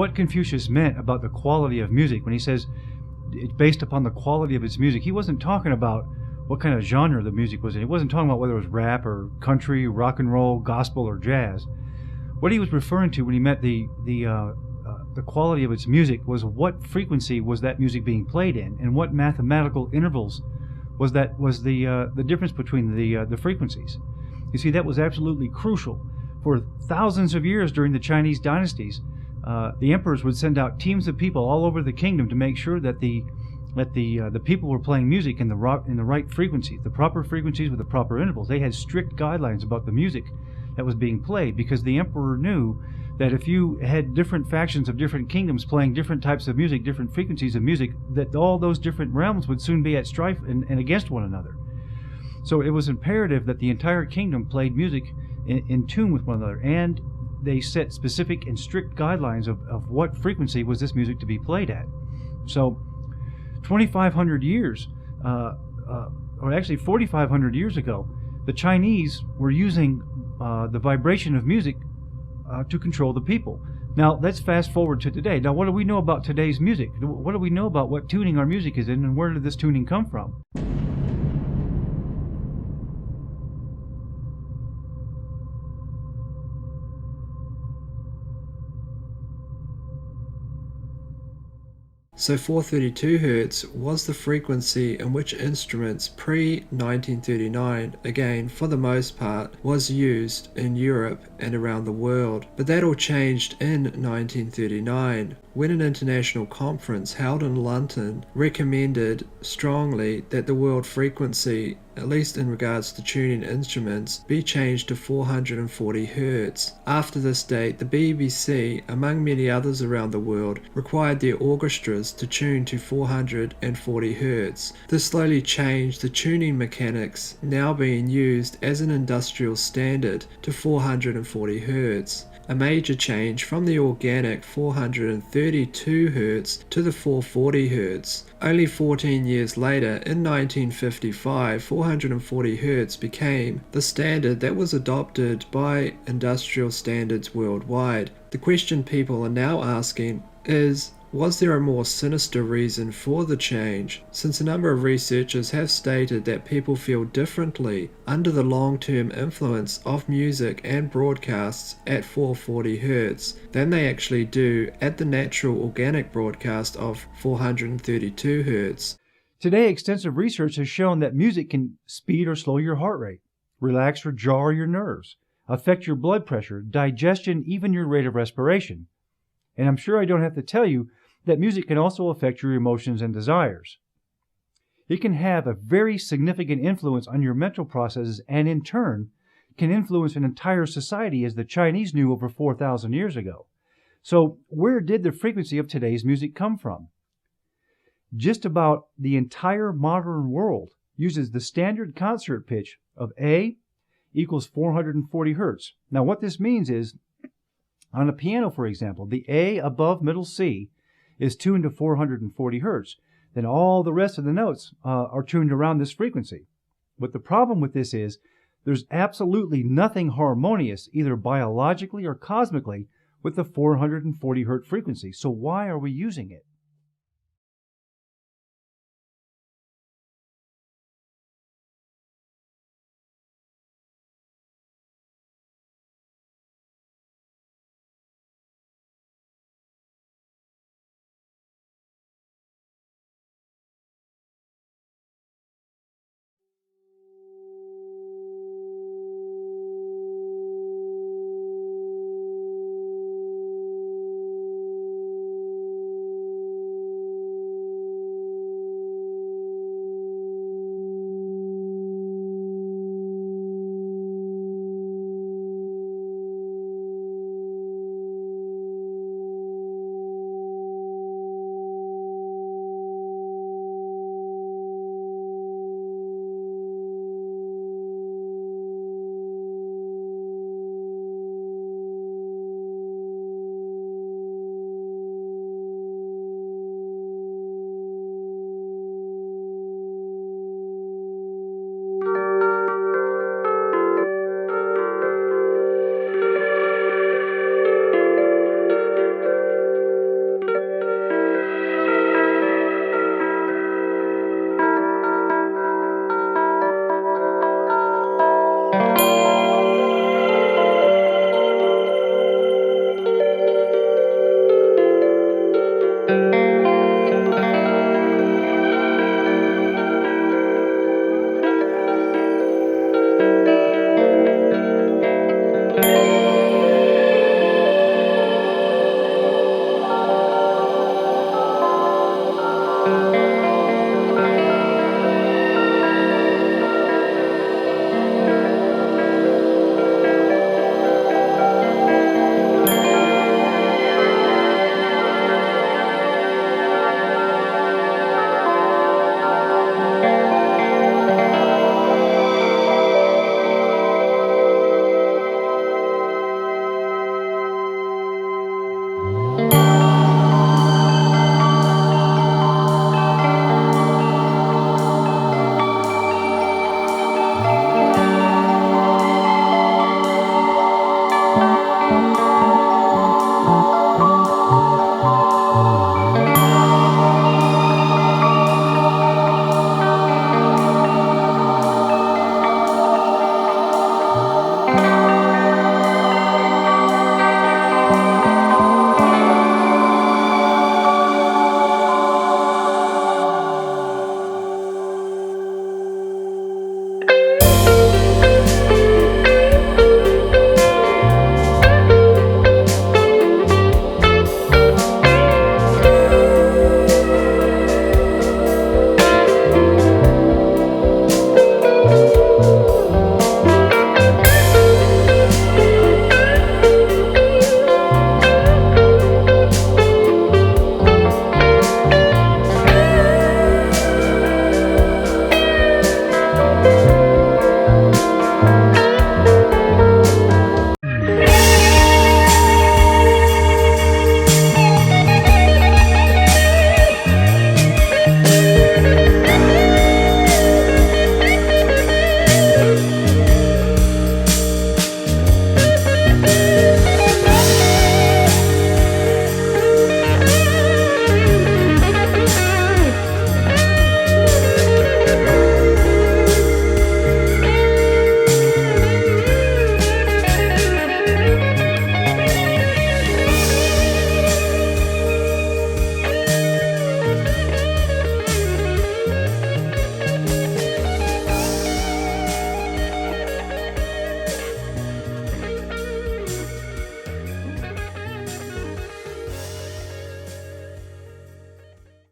what Confucius meant about the quality of music when he says it's based upon the quality of its music. He wasn't talking about what kind of genre the music was in. He wasn't talking about whether it was rap or country, rock and roll, gospel, or jazz. What he was referring to when he meant the quality of its music was what frequency was that music being played in, and what mathematical intervals was the difference between the frequencies. You see, that was absolutely crucial. For thousands of years during the Chinese dynasties, the emperors would send out teams of people all over the kingdom to make sure that the people were playing music in the right frequencies, the proper frequencies with the proper intervals. They had strict guidelines about the music that was being played, because the emperor knew that if you had different factions of different kingdoms playing different types of music, different frequencies of music, that all those different realms would soon be at strife and against one another. So it was imperative that the entire kingdom played music in tune with one another, and they set specific and strict guidelines of what frequency was this music to be played at. So 2,500 years, or actually 4,500 years ago, the Chinese were using the vibration of music to control the people. Now let's fast forward to today. Now, what do we know about today's music? What do we know about what tuning our music is in, and where did this tuning come from? So 432 Hz was the frequency in which instruments pre-1939, again for the most part, was used in Europe and around the world. But that all changed in 1939 when an international conference held in London recommended strongly that the world frequency, at least in regards to tuning instruments, be changed to 440 Hz. After this date, the BBC, among many others around the world, required their orchestras to tune to 440 Hz. This slowly changed the tuning mechanics now being used as an industrial standard to 440 Hz. A major change from the organic 432 Hz to the 440 Hz. Only 14 years later, in 1955, 440 Hz became the standard that was adopted by industrial standards worldwide. The question people are now asking is, was there a more sinister reason for the change? Since a number of researchers have stated that people feel differently under the long-term influence of music and broadcasts at 440 Hz than they actually do at the natural organic broadcast of 432 Hz. Today, extensive research has shown that music can speed or slow your heart rate, relax or jar your nerves, affect your blood pressure, digestion, even your rate of respiration. And I'm sure I don't have to tell you that music can also affect your emotions and desires. It can have a very significant influence on your mental processes, and in turn can influence an entire society, as the Chinese knew over 4,000 years ago. So where did the frequency of today's music come from? Just about the entire modern world uses the standard concert pitch of A equals 440 Hertz. Now what this means is, on a piano, for example, the A above middle C is tuned to 440 Hertz. Then all the rest of the notes are tuned around this frequency. But the problem with this is there's absolutely nothing harmonious, either biologically or cosmically, with the 440 Hertz frequency. So why are we using it?